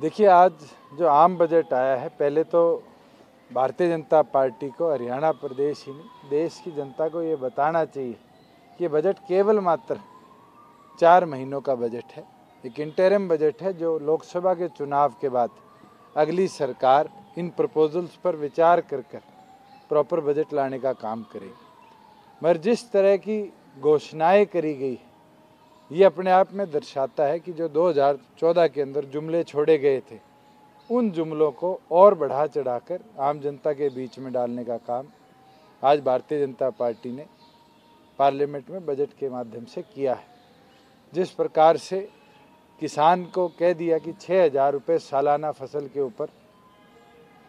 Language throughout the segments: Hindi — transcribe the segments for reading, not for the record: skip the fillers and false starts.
देखिए, आज जो आम बजट आया है, पहले तो भारतीय जनता पार्टी को हरियाणा प्रदेश ही नहीं, देश की जनता को ये बताना चाहिए कि ये बजट केवल मात्र 4 महीनों का बजट है। एक इंटरिम बजट है जो लोकसभा के चुनाव के बाद अगली सरकार इन प्रपोजल्स पर विचार कर प्रॉपर बजट लाने का काम करेगी। मगर जिस तरह की घोषणाएं करी गई है, ये अपने आप में दर्शाता है कि जो 2014 के अंदर जुमले छोड़े गए थे, उन जुमलों को और बढ़ा चढ़ाकर आम जनता के बीच में डालने का काम आज भारतीय जनता पार्टी ने पार्लियामेंट में बजट के माध्यम से किया है। जिस प्रकार से किसान को कह दिया कि 6,000 रुपये सालाना फसल के ऊपर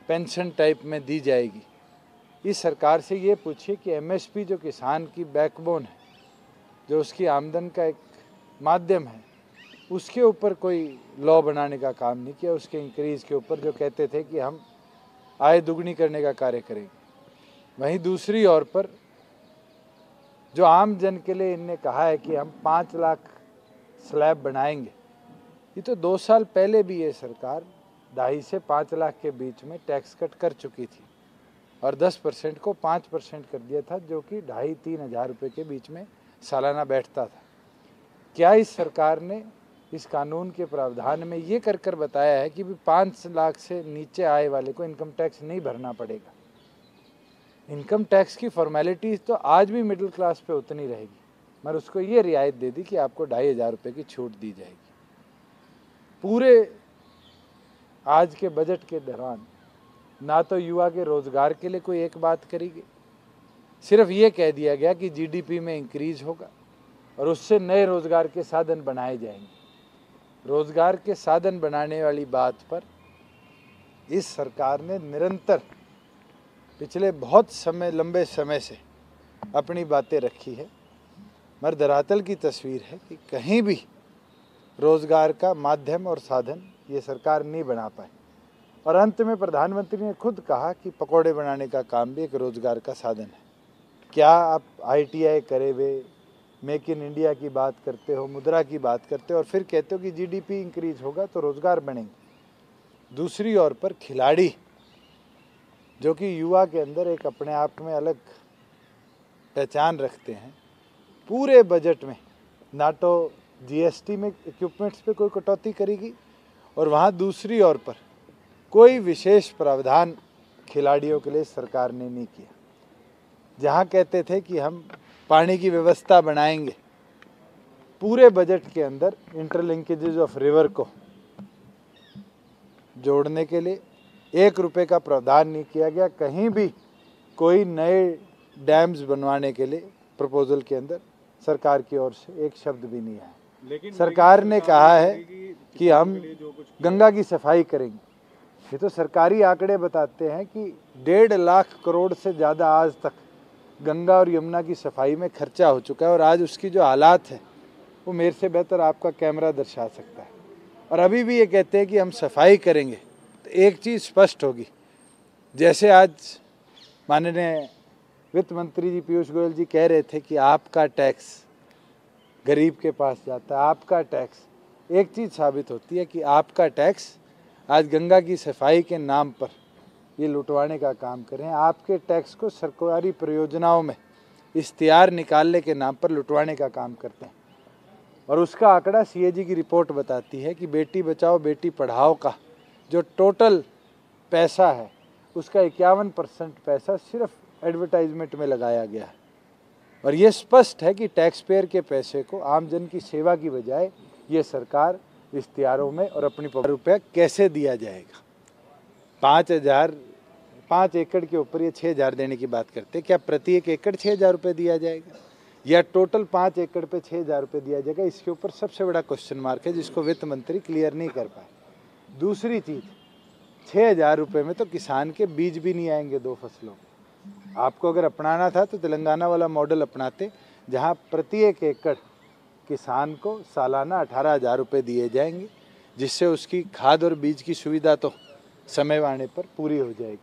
पेंशन टाइप में दी जाएगी। इस सरकार से ये पूछिए कि एमएसपी जो किसान की बैकबोन है, जो उसकी आमदन का एक माध्यम है, उसके ऊपर कोई लॉ बनाने का काम नहीं किया। उसके इंक्रीज़ के ऊपर जो कहते थे कि हम आय दुगनी करने का कार्य करेंगे। वहीं दूसरी ओर पर जो आम जन के लिए इनने कहा है कि हम 5 लाख स्लैब बनाएंगे, ये तो 2 साल पहले भी ये सरकार 2.5 से 5 लाख के बीच में टैक्स कट कर चुकी थी और 10% को 5% कर दिया था, जो कि 2,500-3 हज़ार रुपये के बीच में सालाना बैठता था। क्या इस सरकार ने इस कानून के प्रावधान में ये कर बताया है कि भी 5 लाख से नीचे आय वाले को इनकम टैक्स नहीं भरना पड़ेगा? इनकम टैक्स की फॉर्मेलिटीज़ तो आज भी मिडिल क्लास पे उतनी रहेगी, मगर उसको ये रियायत दे दी कि आपको 2,500 रुपये की छूट दी जाएगी। पूरे आज के बजट के दौरान ना तो युवा के रोज़गार के लिए कोई एक बात करी गई, सिर्फ ये कह दिया गया कि जीडीपी में इंक्रीज होगा और उससे नए रोज़गार के साधन बनाए जाएंगे। रोज़गार के साधन बनाने वाली बात पर इस सरकार ने निरंतर पिछले बहुत लंबे समय से अपनी बातें रखी है, मगर धरातल की तस्वीर है कि कहीं भी रोज़गार का माध्यम और साधन ये सरकार नहीं बना पाई। और अंत में प्रधानमंत्री ने खुद कहा कि पकौड़े बनाने का काम भी एक रोज़गार का साधन है। क्या आप ITI करे हुए मेक इन इंडिया की बात करते हो, मुद्रा की बात करते हो और फिर कहते हो कि जीडीपी इंक्रीज होगा तो रोज़गार बनेंगे। दूसरी ओर पर खिलाड़ी जो कि युवा के अंदर एक अपने आप में अलग पहचान रखते हैं, पूरे बजट में ना तो GST में इक्विपमेंट्स पे कोई कटौती करेगी और वहाँ दूसरी ओर पर कोई विशेष प्रावधान खिलाड़ियों के लिए सरकार ने नहीं किया। जहाँ कहते थे कि हम पानी की व्यवस्था बनाएंगे, पूरे बजट के अंदर इंटरलिंकेजेस ऑफ रिवर को जोड़ने के लिए 1 रुपये का प्रावधान नहीं किया गया। कहीं भी कोई नए डैम्स बनवाने के लिए प्रपोजल के अंदर सरकार की ओर से एक शब्द भी नहीं आया। लेकिन सरकार ने कहा है कि हम गंगा की सफाई करेंगे। ये तो सरकारी आंकड़े बताते हैं कि 1.5 लाख करोड़ से ज़्यादा आज तक गंगा और यमुना की सफाई में खर्चा हो चुका है और आज उसकी जो हालात है वो मेरे से बेहतर आपका कैमरा दर्शा सकता है। और अभी भी ये कहते हैं कि हम सफाई करेंगे, तो एक चीज़ स्पष्ट होगी, जैसे आज माननीय वित्त मंत्री जी पीयूष गोयल जी कह रहे थे कि आपका टैक्स गरीब के पास जाता है, आपका टैक्स, एक चीज़ साबित होती है कि आपका टैक्स आज गंगा की सफाई के नाम पर ये लुटवाने का काम कर रहे हैं। आपके टैक्स को सरकारी परियोजनाओं में इश्तिहार निकालने के नाम पर लुटवाने का काम करते हैं। और उसका आंकड़ा CAG की रिपोर्ट बताती है कि बेटी बचाओ बेटी पढ़ाओ का जो टोटल पैसा है, उसका 51% पैसा सिर्फ एडवर्टाइजमेंट में लगाया गया है। और ये स्पष्ट है कि टैक्स पेयर के पैसे को आम जन की सेवा की बजाय ये सरकार इश्तिहारों में और अपनी रुपये कैसे दिया जाएगा। 5 एकड़ के ऊपर ये 6,000 देने की बात करते हैं। क्या प्रति एक एकड़ 6,000 रुपये दिया जाएगा या टोटल 5 एकड़ पे 6,000 रुपये दिया जाएगा? इसके ऊपर सबसे बड़ा क्वेश्चन मार्क है, जिसको वित्त मंत्री क्लियर नहीं कर पाए। दूसरी चीज़, 6,000 रुपये में तो किसान के बीज भी नहीं आएंगे 2 फसलों। आपको अगर अपनाना था तो तेलंगाना वाला मॉडल अपनाते, जहाँ प्रति एक एकड़ किसान को सालाना 18,000 रुपये दिए जाएंगे, जिससे उसकी खाद और बीज की सुविधा तो समय आने पर पूरी हो जाएगी।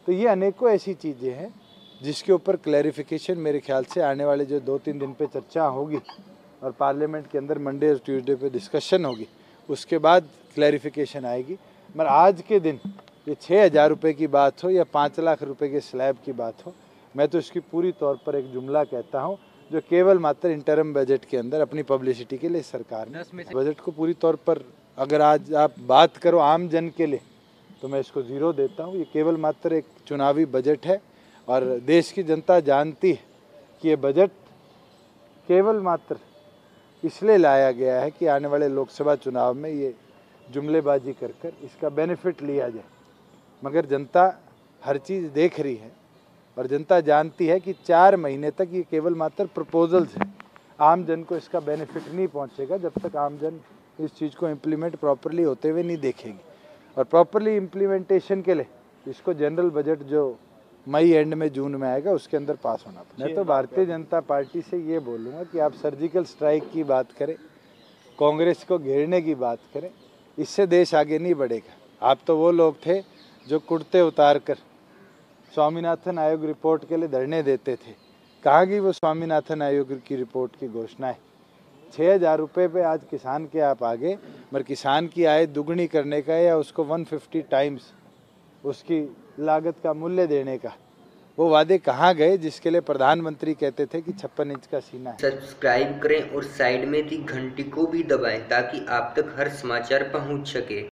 तो ये अनेकों ऐसी चीज़ें हैं जिसके ऊपर क्लैरिफिकेशन मेरे ख्याल से आने वाले जो 2-3 दिन पे चर्चा होगी और पार्लियामेंट के अंदर मंडे और ट्यूसडे पे डिस्कशन होगी, उसके बाद क्लैरिफिकेशन आएगी। मगर आज के दिन ये 6,000 रुपये की बात हो या 5 लाख रुपए के स्लैब की बात हो, मैं तो इसकी पूरी तौर पर एक जुमला कहता हूँ जो केवल मात्र इंटरम बजट के अंदर अपनी पब्लिसिटी के लिए सरकार ने बजट को पूरी तौर पर, अगर आज आप बात करो आम जन के लिए, तो मैं इसको 0 देता हूँ। ये केवल मात्र एक चुनावी बजट है और देश की जनता जानती है कि ये बजट केवल मात्र इसलिए लाया गया है कि आने वाले लोकसभा चुनाव में ये जुमलेबाजी कर कर इसका बेनिफिट लिया जाए। मगर जनता हर चीज़ देख रही है और जनता जानती है कि 4 महीने तक ये केवल मात्र प्रपोजल्स है। आम जन को इसका बेनिफिट नहीं पहुंचेगा जब तक आम जन इस चीज़ को इम्प्लीमेंट प्रॉपरली होते हुए नहीं देखेगी। और प्रॉपरली इम्प्लीमेंटेशन के लिए इसको जनरल बजट जो मई एंड में जून में आएगा उसके अंदर पास होना। मैं तो भारतीय जनता पार्टी से ये बोलूँगा कि आप सर्जिकल स्ट्राइक की बात करें, कांग्रेस को घेरने की बात करें, इससे देश आगे नहीं बढ़ेगा। आप तो वो लोग थे जो कुर्ते उतार कर स्वामीनाथन आयोग रिपोर्ट के लिए धरने देते थे। कहाँ गई वो स्वामीनाथन आयोग की रिपोर्ट की घोषणाएं? 6,000 रुपये पे आज किसान के आप आगे, मगर किसान की आय दुगनी करने का या उसको 150 टाइम्स उसकी लागत का मूल्य देने का वो वादे कहाँ गए जिसके लिए प्रधानमंत्री कहते थे कि 56 इंच का सीना है। सब्सक्राइब करें और साइड में दी घंटी को भी दबाएं ताकि आप तक हर समाचार पहुंच सके।